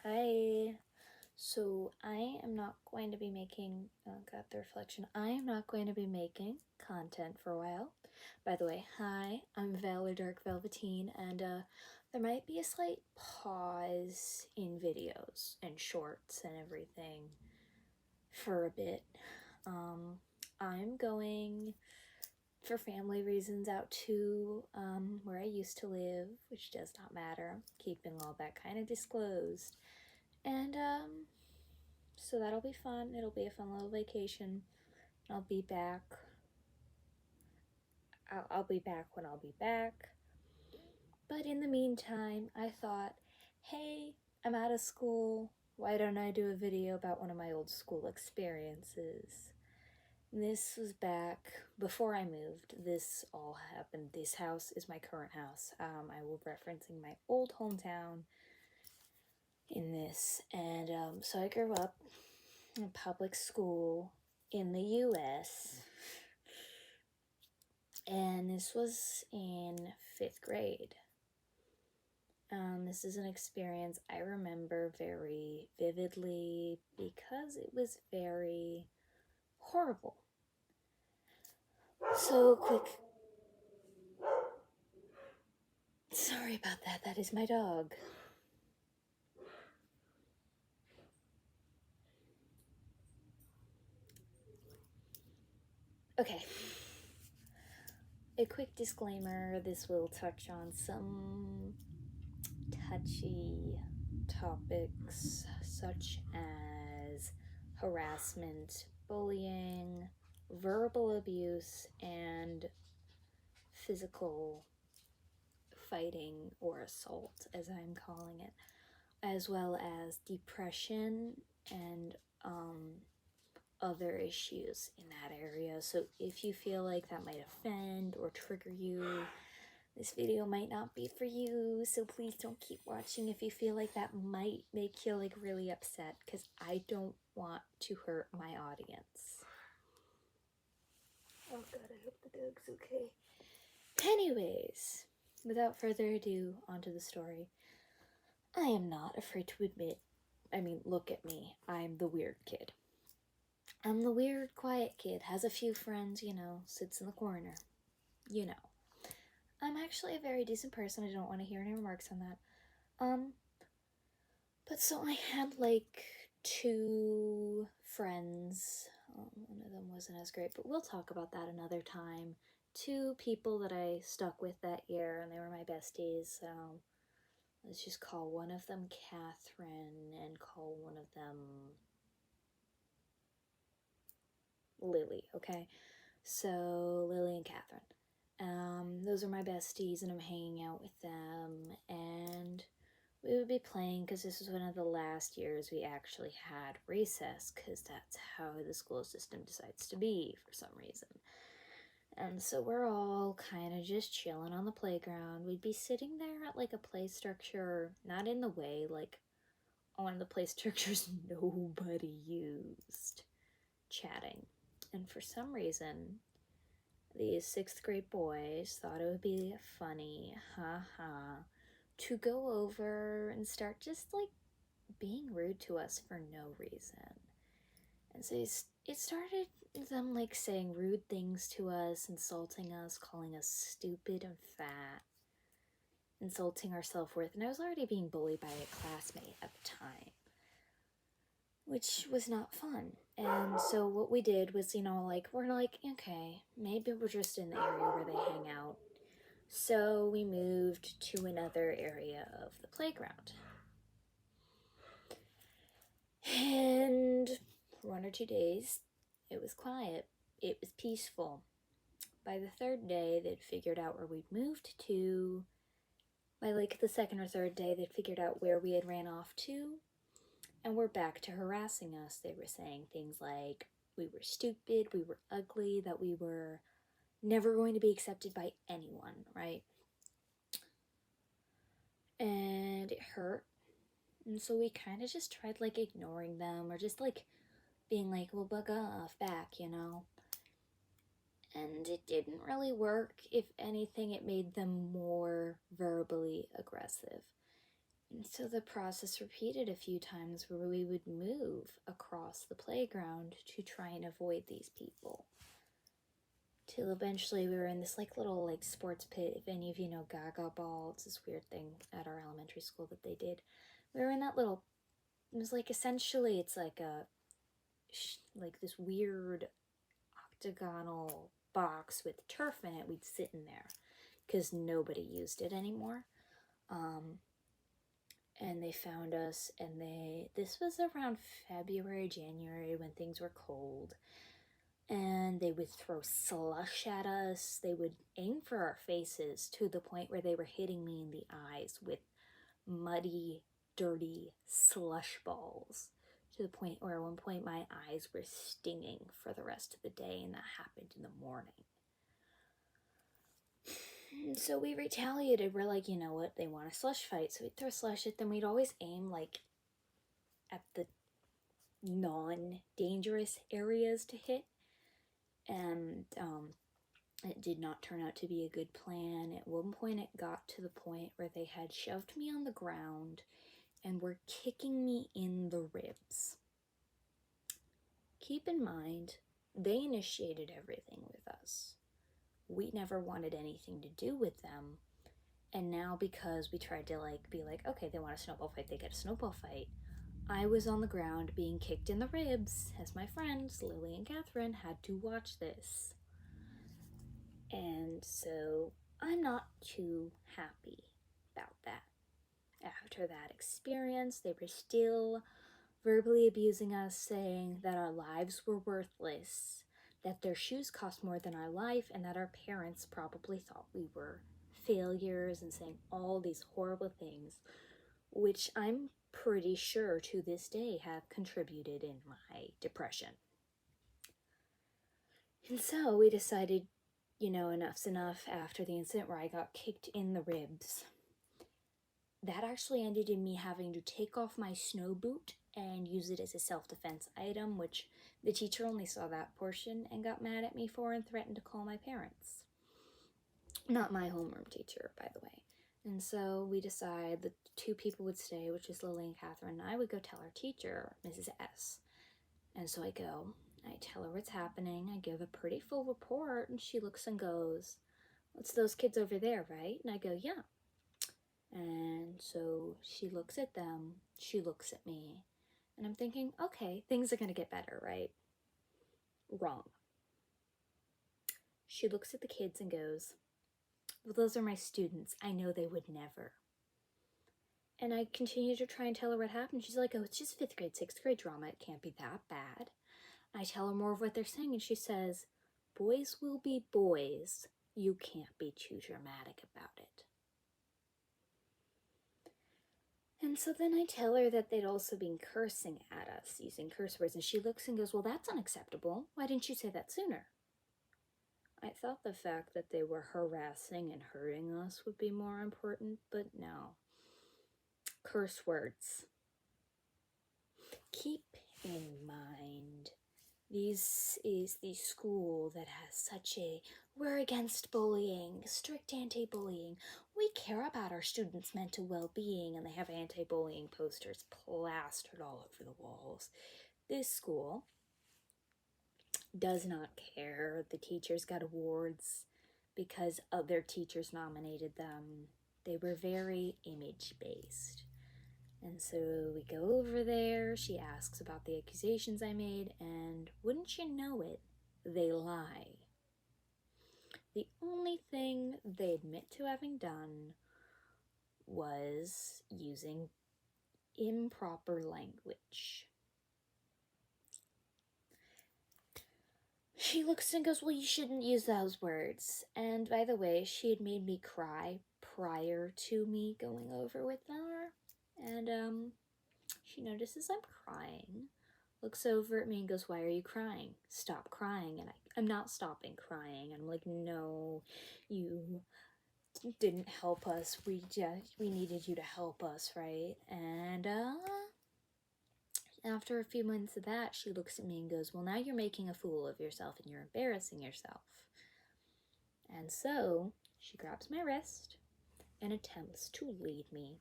Hi. So I am not going to be making, got the reflection, I am not going to be making content for a while. By the way, hi, I'm Val or Dark Velveteen, and there might be a slight pause in videos and shorts and everything for a bit. I'm going, for family reasons, out to where I used to live, which does not matter, keeping all that kind of disclosed. And so that'll be fun. It'll be a fun little vacation. I'll be back. I'll be back when I'll be back. But in the meantime, I thought, hey, I'm out of school. Why don't I do a video about one of my old school experiences? This was back before I moved. This all happened. This house is my current house. I will be referencing my old hometown in this. And so I grew up in public school in the US, and this was in 5th grade. This is an experience I remember very vividly because it was very horrible. So sorry about that. That is my dog. Okay. A quick disclaimer, this will touch on some touchy topics such as harassment, bullying, verbal abuse, and physical fighting or assault, as I'm calling it, as well as depression and other issues in that area. So if you feel like that might offend or trigger you, this video might not be for you, so please don't keep watching if you feel like that might make you really upset, because I don't want to hurt my audience. Oh god, I hope the dog's okay. Anyways, without further ado, onto the story. I am not afraid to admit, look at me, I'm the weird kid. I'm the weird, quiet kid, has a few friends, sits in the corner, I'm actually a very decent person. I don't want to hear any remarks on that. But so I had 2 friends. One of them wasn't as great, but we'll talk about that another time. 2 people that I stuck with that year, and they were my besties. So let's just call one of them Catherine and call one of them Lily, okay? So Lily and Catherine. Those are my besties, and I'm hanging out with them, and we would be playing because this was one of the last years we actually had recess, because that's how the school system decides to be for some reason. And so we're all kind of just chilling on the playground. We'd be sitting there at a play structure, not in the way, one of the play structures nobody used, chatting. And for some reason, these 6th grade boys thought it would be funny, to go over and start just being rude to us for no reason. And so it started them saying rude things to us, insulting us, calling us stupid and fat, insulting our self-worth. And I was already being bullied by a classmate at the time, which was not fun. And so what we did was, we're okay, maybe we're just in the area where they hang out. So we moved to another area of the playground. And for 1 or 2 days, it was quiet. It was peaceful. By the 3rd day, they'd figured out where we'd moved to. By the 2nd or 3rd day, they'd figured out where we had ran off to, and were back to harassing us. They were saying things like we were stupid, we were ugly, that we were never going to be accepted by anyone, right? And it hurt. And so we kind of just tried ignoring them, or just being well, bug off back, And it didn't really work. If anything, it made them more verbally aggressive. And so the process repeated a few times where we would move across the playground to try and avoid these people. Till eventually we were in this little sports pit. If any of you know Gaga Ball, it's this weird thing at our elementary school that they did. We were in that little, it was essentially it's this weird octagonal box with turf in it. We'd sit in there because nobody used it anymore. And they found us, and this was around February, January, when things were cold, and they would throw slush at us. They would aim for our faces to the point where they were hitting me in the eyes with muddy, dirty slush balls, to the point where at one point my eyes were stinging for the rest of the day, and that happened in the morning. And so we retaliated. We're like, you know what, they want a slush fight, so we'd throw slush at them. We'd always aim at the non-dangerous areas to hit, and it did not turn out to be a good plan. At one point it got to the point where they had shoved me on the ground and were kicking me in the ribs. Keep in mind, they initiated everything with us. We never wanted anything to do with them. And now because we tried to be like, okay, they want a snowball fight, they get a snowball fight, I was on the ground being kicked in the ribs as my friends, Lily and Catherine, had to watch this. And so I'm not too happy about that. After that experience, they were still verbally abusing us, saying that our lives were worthless, that their shoes cost more than our life, and that our parents probably thought we were failures, and saying all these horrible things, which I'm pretty sure to this day have contributed in my depression. And so we decided, enough's enough after the incident where I got kicked in the ribs. That actually ended in me having to take off my snow boot and use it as a self-defense item, which the teacher only saw that portion and got mad at me for and threatened to call my parents. Not my homeroom teacher, by the way. And so we decided that 2 people would stay, which is Lily and Catherine, and I would go tell our teacher, Mrs. S. And so I go, I tell her what's happening, I give a pretty full report, and she looks and goes, it's those kids over there, right? And I go, yeah. And so she looks at them, she looks at me, and I'm thinking, okay, things are going to get better, right? Wrong. She looks at the kids and goes, well, those are my students. I know they would never. And I continue to try and tell her what happened. She's like, oh, it's just 5th grade, 6th grade drama. It can't be that bad. I tell her more of what they're saying, and she says, boys will be boys. You can't be too dramatic about it. And so then I tell her that they'd also been cursing at us, using curse words, and she looks and goes, well, that's unacceptable. Why didn't you say that sooner? I thought the fact that they were harassing and hurting us would be more important, but no. Curse words. Keep in mind, this is the school that has such a, we're against bullying, strict anti-bullying. We care about our students' mental well-being, and they have anti-bullying posters plastered all over the walls. This school does not care. The teachers got awards because other teachers nominated them. They were very image-based. And so we go over there, she asks about the accusations I made, and wouldn't you know it, they lie. The only thing they admit to having done was using improper language. She looks and goes, well, you shouldn't use those words. And by the way, she had made me cry prior to me going over with her. And she notices I'm crying, looks over at me and goes, why are you crying? Stop crying. And I'm not stopping crying. I'm like, no, you didn't help us. We needed you to help us, right? And after a few months of that, she looks at me and goes, well, now you're making a fool of yourself and you're embarrassing yourself. And so she grabs my wrist and attempts to lead me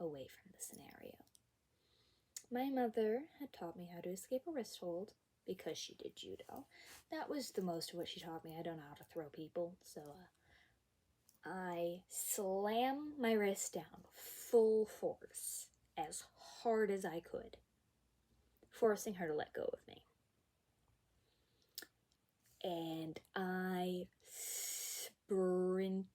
away from the scenario. My mother had taught me how to escape a wrist hold because she did judo. That was the most of what she taught me. I don't know how to throw people, so I slammed my wrist down full force, as hard as I could, forcing her to let go of me. And I sprinted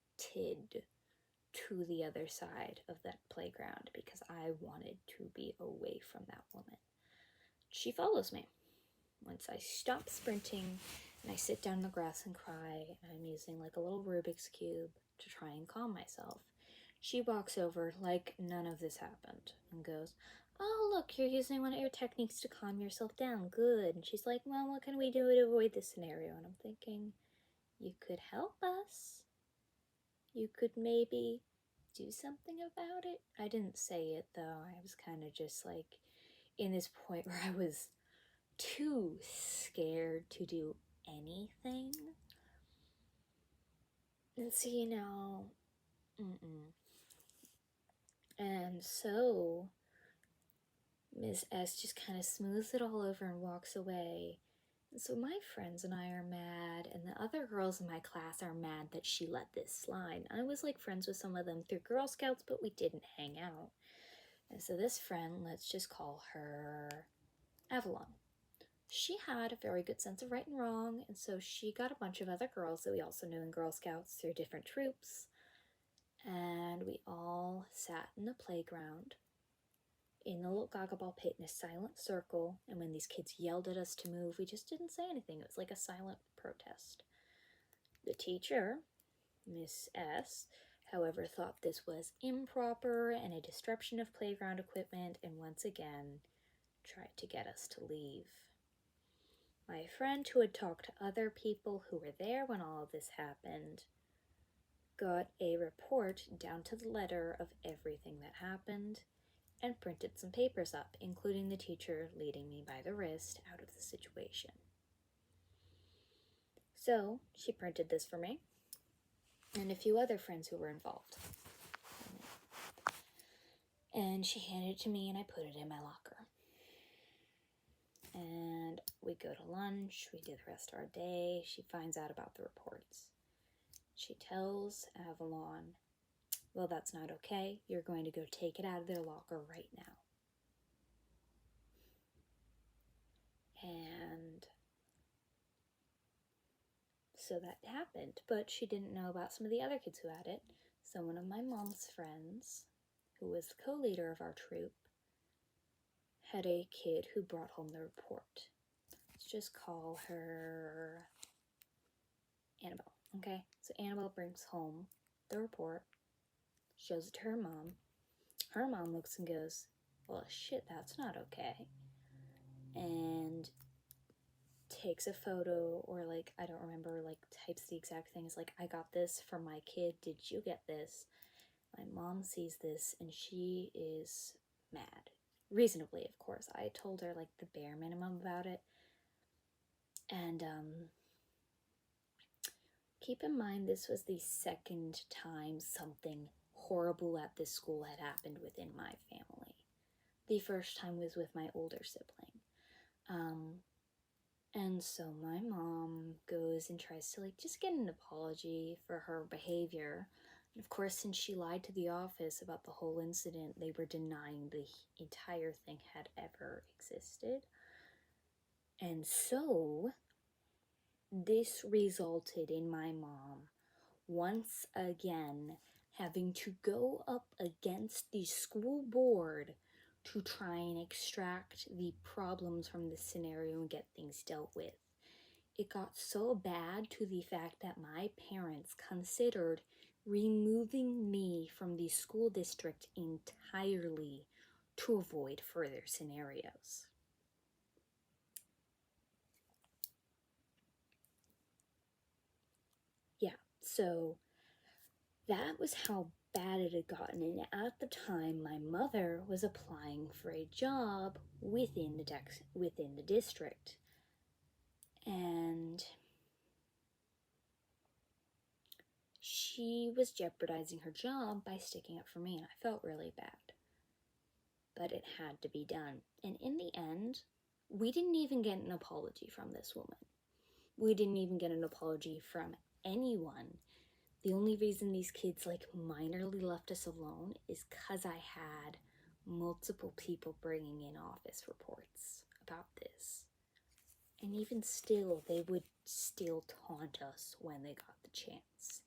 to the other side of that playground because I wanted to be away from that woman. She follows me. Once I stop sprinting and I sit down in the grass and cry, and I'm using like a little Rubik's Cube to try and calm myself, she walks over like none of this happened and goes, "Oh, look, you're using one of your techniques to calm yourself down. Good." And she's like, "Well, what can we do to avoid this scenario?" And I'm thinking, you could help us. You could maybe do something about it. I didn't say it though. I was kind of just like in this point where I was too scared to do anything. And so, And so Miss S just kind of smooths it all over and walks away. And so my friends and I are mad, and the other girls in my class are mad that she let this slide. I was like friends with some of them through Girl Scouts, but we didn't hang out. And so this friend, let's just call her Avalon. She had a very good sense of right and wrong, and so she got a bunch of other girls that we also knew in Girl Scouts through different troops, and we all sat in the playground in the little gaga ball pit in a silent circle, and when these kids yelled at us to move, we just didn't say anything. It was like a silent protest. The teacher, Miss S, however, thought this was improper and a disruption of playground equipment, and once again tried to get us to leave. My friend, who had talked to other people who were there when all of this happened, got a report down to the letter of everything that happened and printed some papers up, including the teacher leading me by the wrist out of the situation. So she printed this for me and a few other friends who were involved. And she handed it to me and I put it in my locker. And we go to lunch, we do the rest of our day. She finds out about the reports. She tells Avalon, "Well, that's not okay. You're going to go take it out of their locker right now." And so that happened, but she didn't know about some of the other kids who had it. So one of my mom's friends, who was the co-leader of our troop, had a kid who brought home the report. Let's just call her Annabelle, okay? So Annabelle brings home the report, shows it to her mom. Her mom looks and goes, "Well, shit, that's not okay." And takes a photo, or like, I don't remember, like types the exact things, like, "I got this from my kid, did you get this?" My mom sees this and she is mad. Reasonably, of course. I told her like the bare minimum about it. And keep in mind, this was the second time something horrible at this school had happened within my family. The first time was with my older sibling. And so my mom goes and tries to like just get an apology for her behavior. And of course, since she lied to the office about the whole incident, they were denying the entire thing had ever existed. And so this resulted in my mom once again having to go up against the school board to try and extract the problems from the scenario and get things dealt with. It got so bad to the fact that my parents considered removing me from the school district entirely to avoid further scenarios. Yeah, so that was how bad it had gotten. And at the time, my mother was applying for a job within the district. And she was jeopardizing her job by sticking up for me, and I felt really bad. but it had to be done. And in the end, we didn't even get an apology from this woman. We didn't even get an apology from anyone. The only reason these kids like minorly left us alone is because I had multiple people bringing in office reports about this. And even still, they would still taunt us when they got the chance.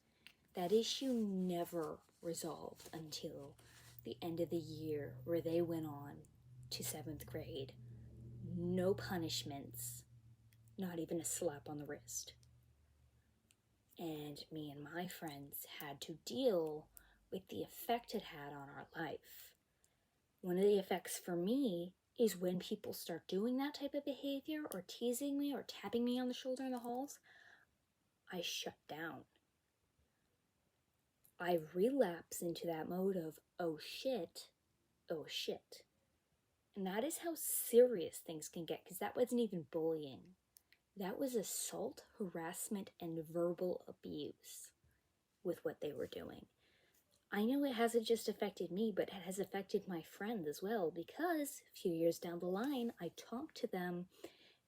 That issue never resolved until the end of the year, where they went on to 7th grade. No punishments, not even a slap on the wrist. And me and my friends had to deal with the effect it had on our life. One of the effects for me is when people start doing that type of behavior or teasing me or tapping me on the shoulder in the halls, I shut down. I relapse into that mode of, oh shit. And that is how serious things can get, because that wasn't even bullying. That was assault, harassment, and verbal abuse with what they were doing. I know it hasn't just affected me, but it has affected my friends as well, because a few years down the line, I talked to them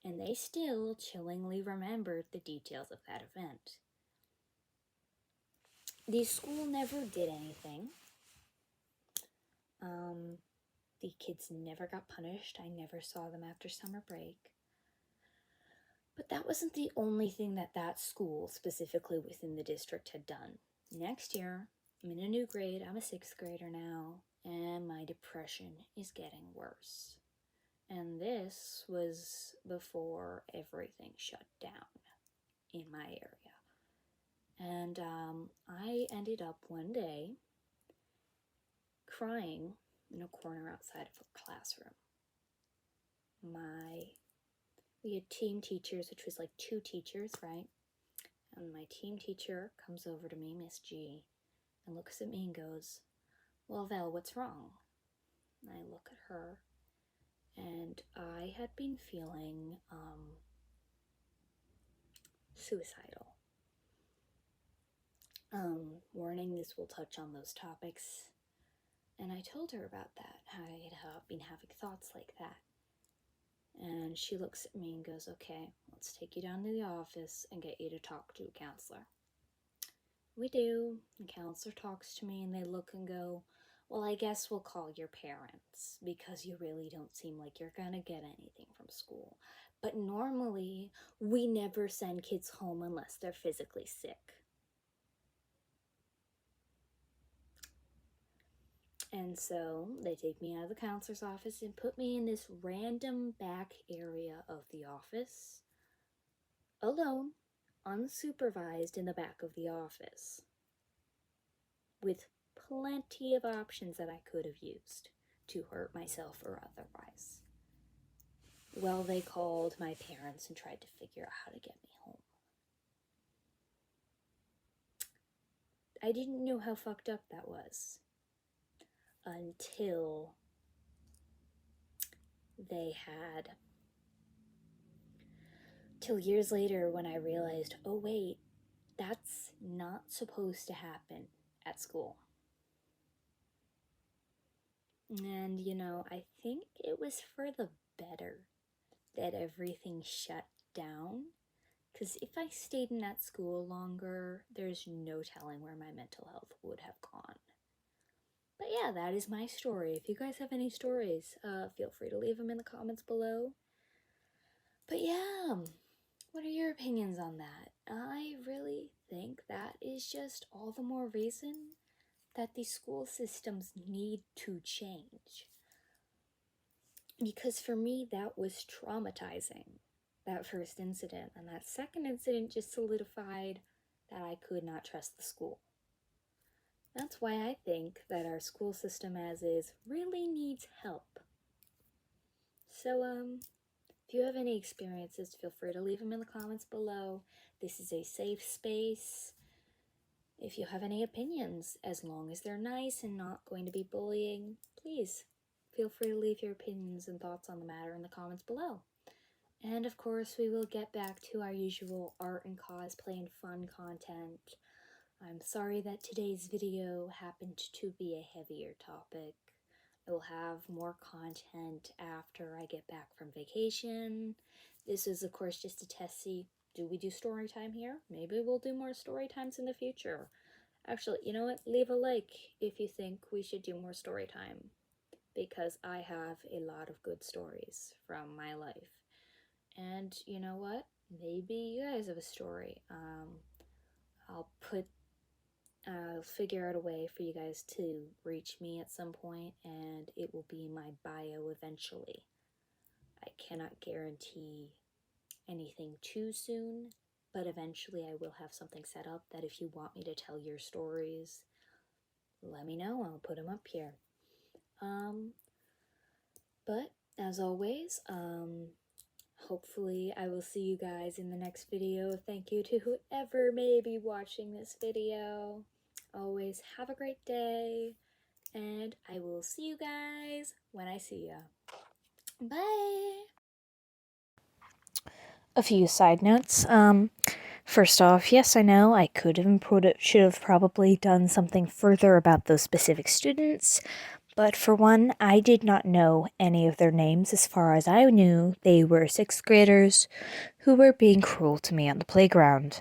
and they still chillingly remembered the details of that event. The school never did anything. The kids never got punished. I never saw them after summer break. But that wasn't the only thing that school, specifically within the district, had done. Next year, I'm in a new grade. I'm a 6th grader now, and my depression is getting worse. And this was before everything shut down in my area. And I ended up one day crying in a corner outside of a classroom. We had team teachers, which was like 2 teachers, right? And my team teacher comes over to me, Miss G, and looks at me and goes, well, Val, what's wrong? And I look at her, and I had been feeling suicidal. Warning, this will touch on those topics. And I told her about that, how I had been having thoughts like that. And she looks at me and goes, okay, let's take you down to the office and get you to talk to a counselor. We do. The counselor talks to me and they look and go, well, I guess we'll call your parents because you really don't seem like you're gonna get anything from school. But normally, we never send kids home unless they're physically sick. And so they take me out of the counselor's office and put me in this random back area of the office, alone, unsupervised in the back of the office, with plenty of options that I could have used to hurt myself or otherwise. Well, they called my parents and tried to figure out how to get me home. I didn't know how fucked up that was until till years later when I realized, oh wait, that's not supposed to happen at school. And, I think it was for the better that everything shut down, because if I stayed in that school longer, there's no telling where my mental health would have gone. But yeah, that is my story. If you guys have any stories, feel free to leave them in the comments below. But yeah, what are your opinions on that? I really think that is just all the more reason that these school systems need to change. Because for me, that was traumatizing, that first incident. And that second incident just solidified that I could not trust the school. That's why I think that our school system as is really needs help. So, if you have any experiences, feel free to leave them in the comments below. This is a safe space. If you have any opinions, as long as they're nice and not going to be bullying, please feel free to leave your opinions and thoughts on the matter in the comments below. And of course, we will get back to our usual art and cosplay and fun content. I'm sorry that today's video happened to be a heavier topic. I will have more content after I get back from vacation. This is, of course, just a test. See, do we do story time here? Maybe we'll do more story times in the future. Actually, you know what? Leave a like if you think we should do more story time, because I have a lot of good stories from my life. And you know what? Maybe you guys have a story. I'll figure out a way for you guys to reach me at some point, and it will be in my bio eventually. I cannot guarantee anything too soon, but eventually I will have something set up that if you want me to tell your stories, let me know. I'll put them up here. But as always, hopefully I will see you guys in the next video. Thank you to whoever may be watching this video. Always have a great day, and I will see you guys when I see ya. Bye! A few side notes. First off, yes, I know I should have probably done something further about those specific students. But for one, I did not know any of their names. As far as I knew, they were 6th graders who were being cruel to me on the playground.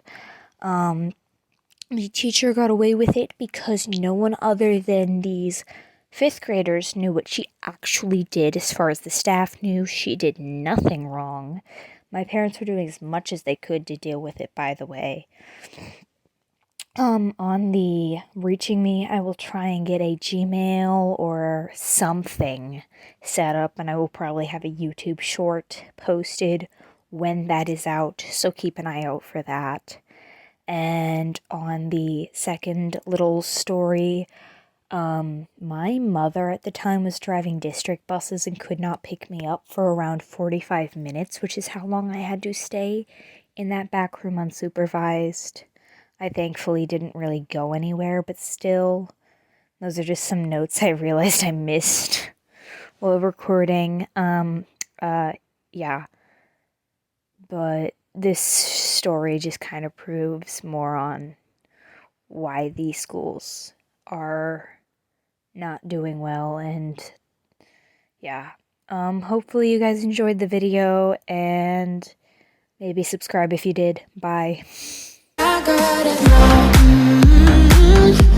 The teacher got away with it because no one other than these 5th graders knew what she actually did. As far as the staff knew, she did nothing wrong. My parents were doing as much as they could to deal with it, by the way. On the reaching me, I will try and get a Gmail or something set up, and I will probably have a YouTube short posted when that is out, so keep an eye out for that. And on the second little story, my mother at the time was driving district buses and could not pick me up for around 45 minutes, which is how long I had to stay in that back room unsupervised. I thankfully didn't really go anywhere, but still, those are just some notes I realized I missed while recording. Yeah. But this story just kind of proves more on why these schools are not doing well, and yeah. Hopefully you guys enjoyed the video, and maybe subscribe if you did. Bye. I got it now.